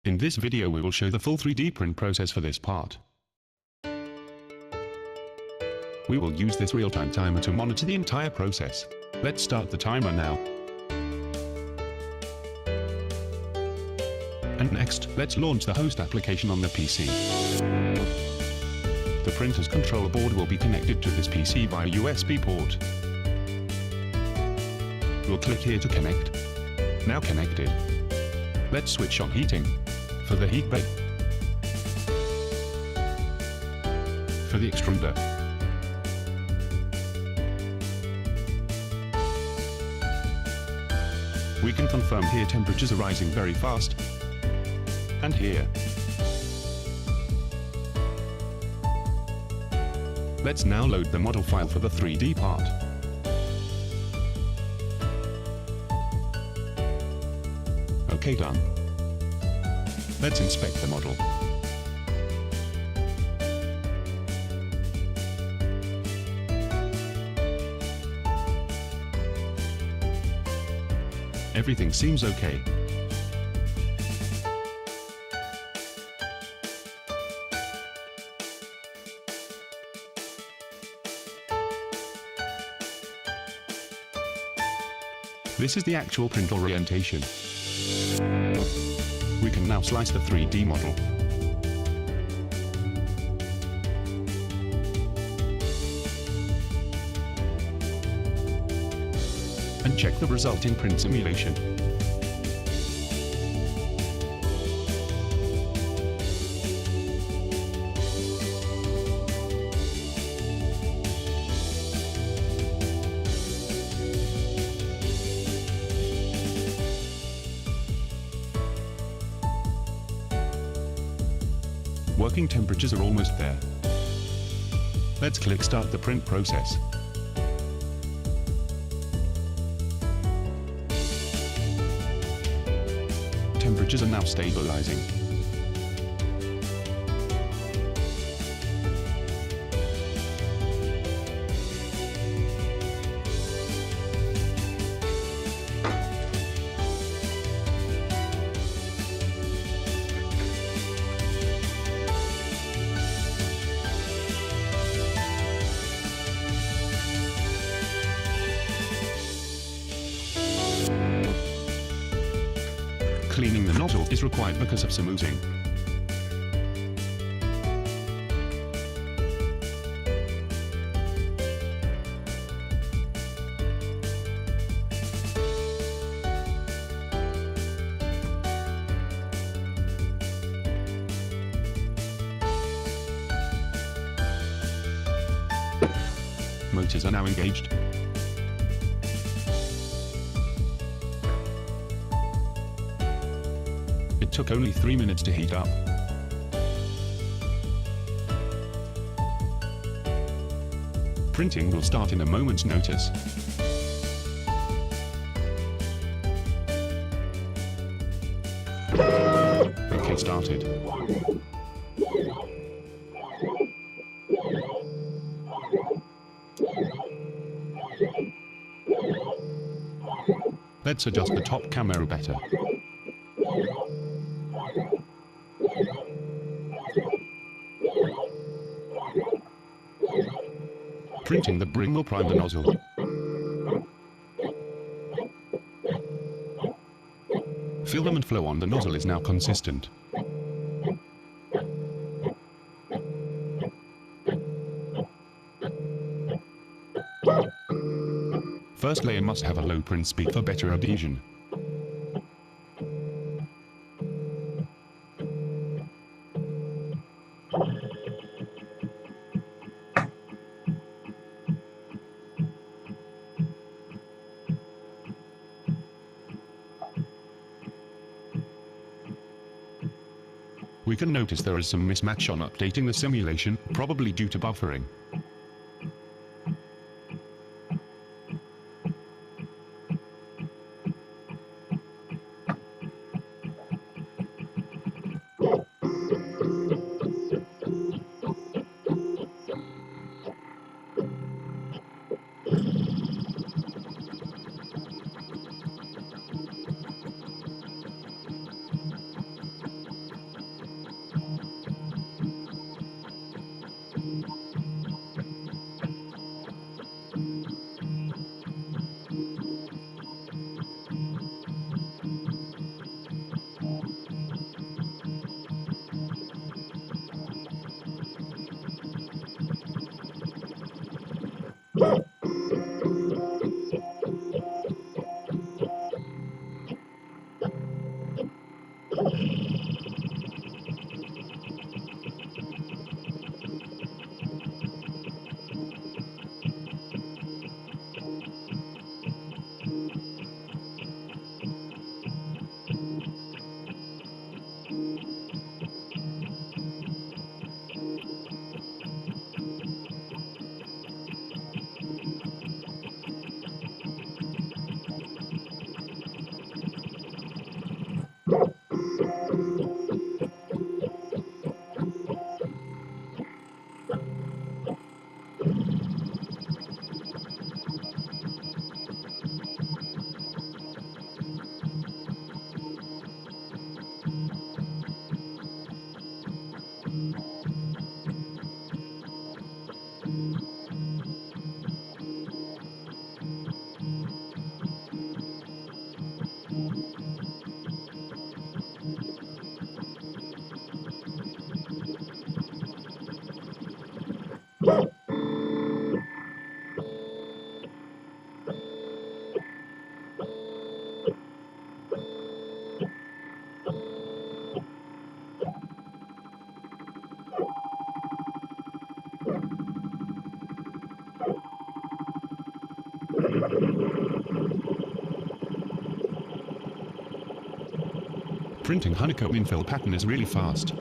In this video we will show the full 3D print process for this part. We will use this real-time timer to monitor the entire process. Let's start the timer now. And next, let's launch the host application on the PC. The printer's controller board will be connected to this PC via USB port. We'll click here to connect. Now connected. Let's switch on heating. For the heat bed. For the extruder. We can confirm here temperatures are rising very fast. And here. Let's now load the model file for the 3D part. Okay, done. Let's inspect the model. Everything seems okay. This is the actual print orientation. We can now slice the 3D model. And check the resulting print simulation. Working temperatures are almost there. Let's click Start the print process. Temperatures are now stabilizing. Cleaning the nozzle is required because of some oozing. Motors are now engaged. It took only 3 minutes to heat up. Printing will start in a moment's notice. Okay, started. Let's adjust the top camera better. Printing the brim will prime the nozzle. Filament flow on the nozzle is now consistent. First layer must have a low print speed for better adhesion. We can notice there is some mismatch on updating the simulation, probably due to buffering. Printing honeycomb infill pattern is really fast.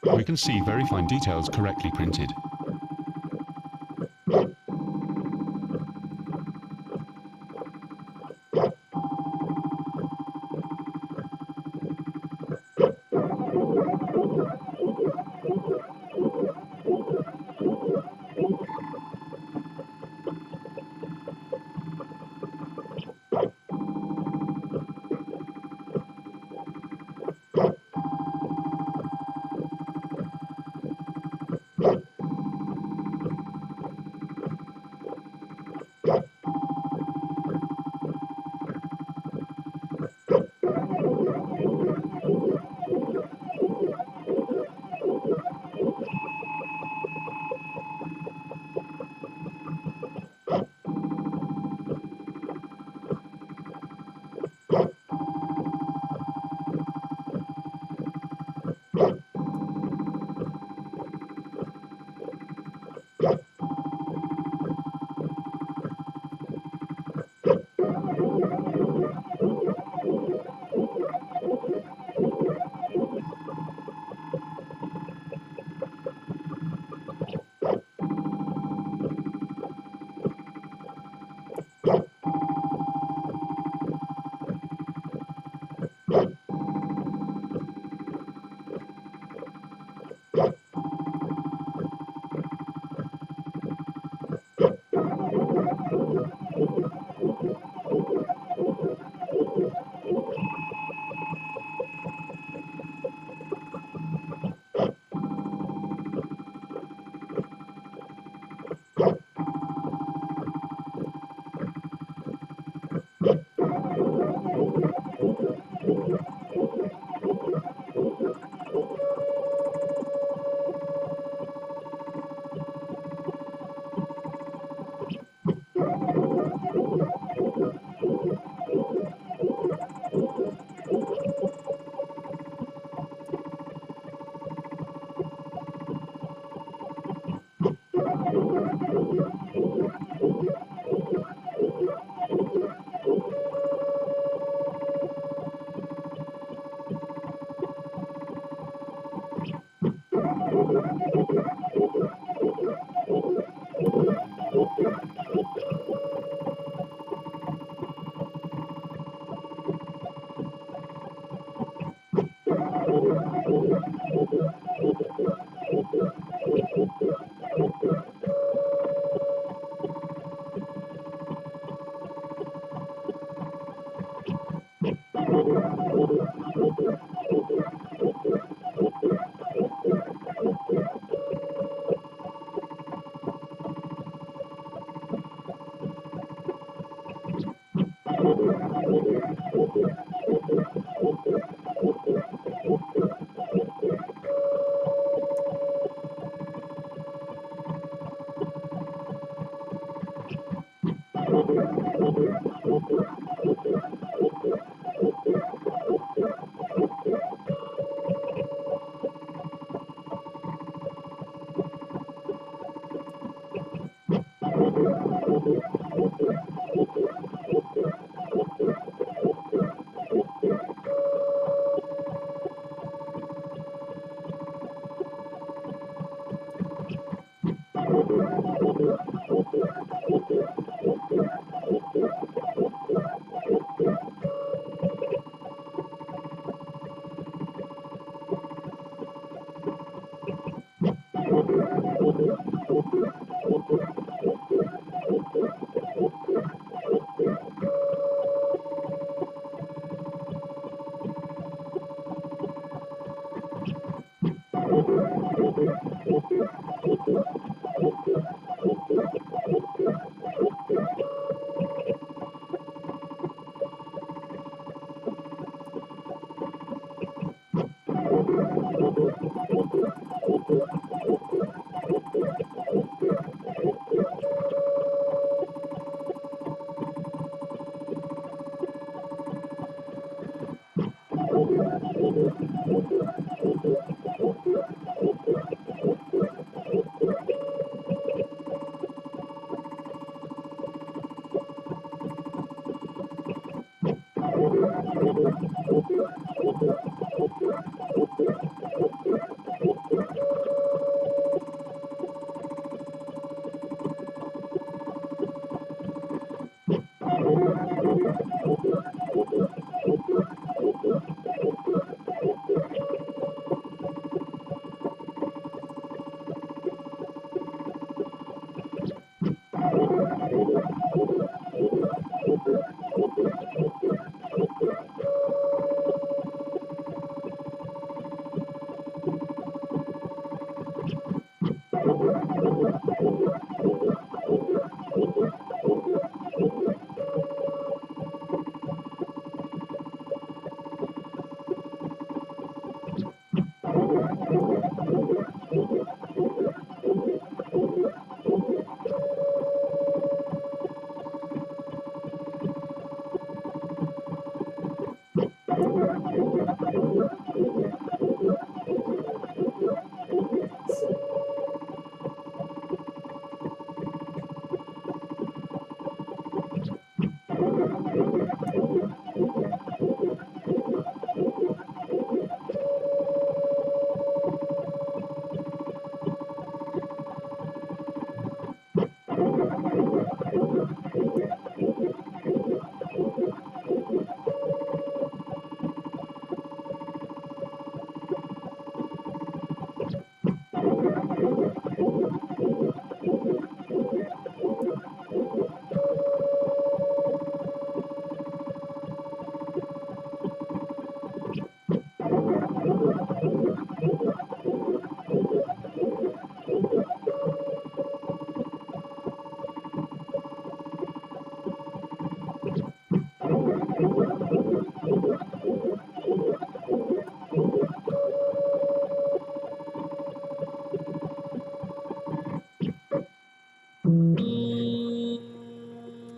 We can see very fine details correctly printed.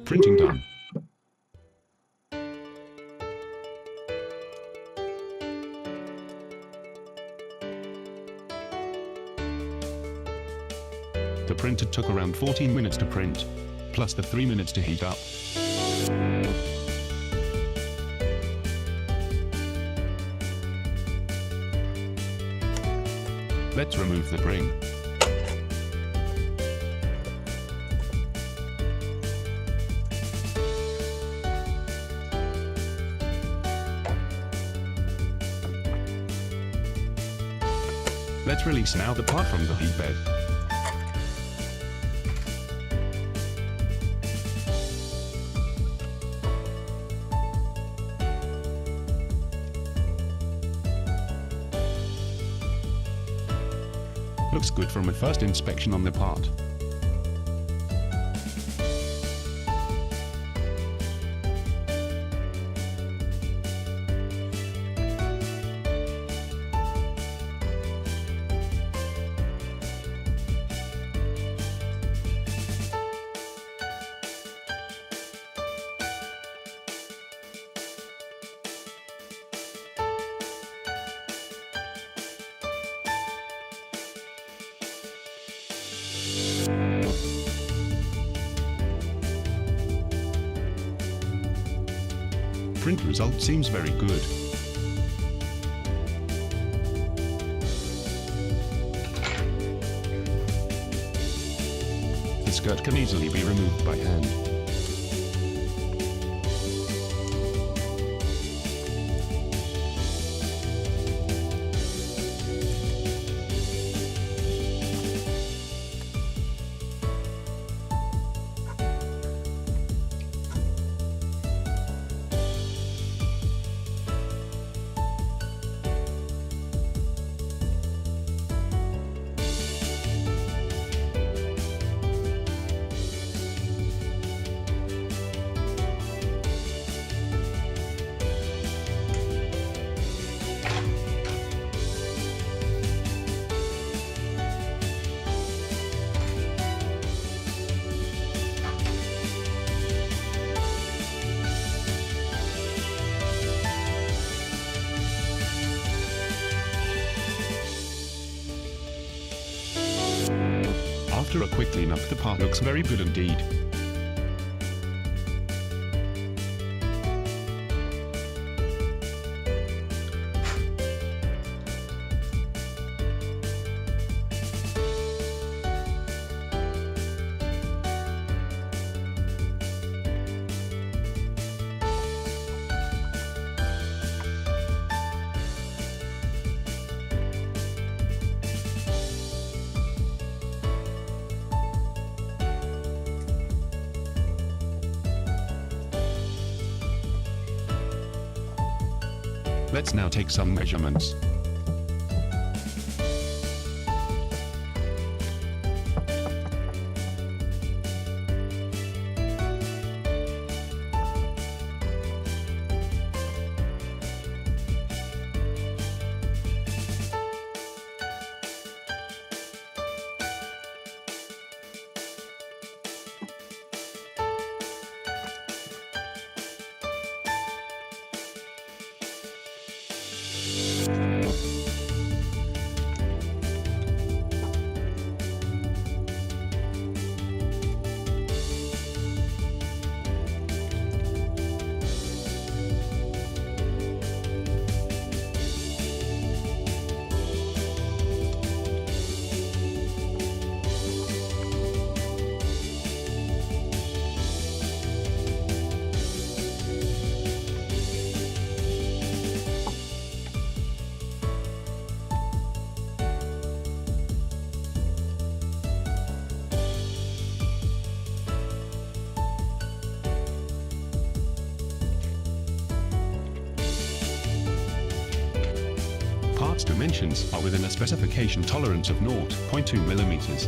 Printing done. The printer took around 14 minutes to print, plus the 3 minutes to heat up. Let's remove the ring. Let's release now the part from the heat bed. Looks good from a first inspection on the part. Print result seems very good. The skirt can easily be removed by hand. After a quick clean-up, the part looks very good indeed. Let's now take some measurements. part's dimensions are within a specification tolerance of 0.2 millimeters.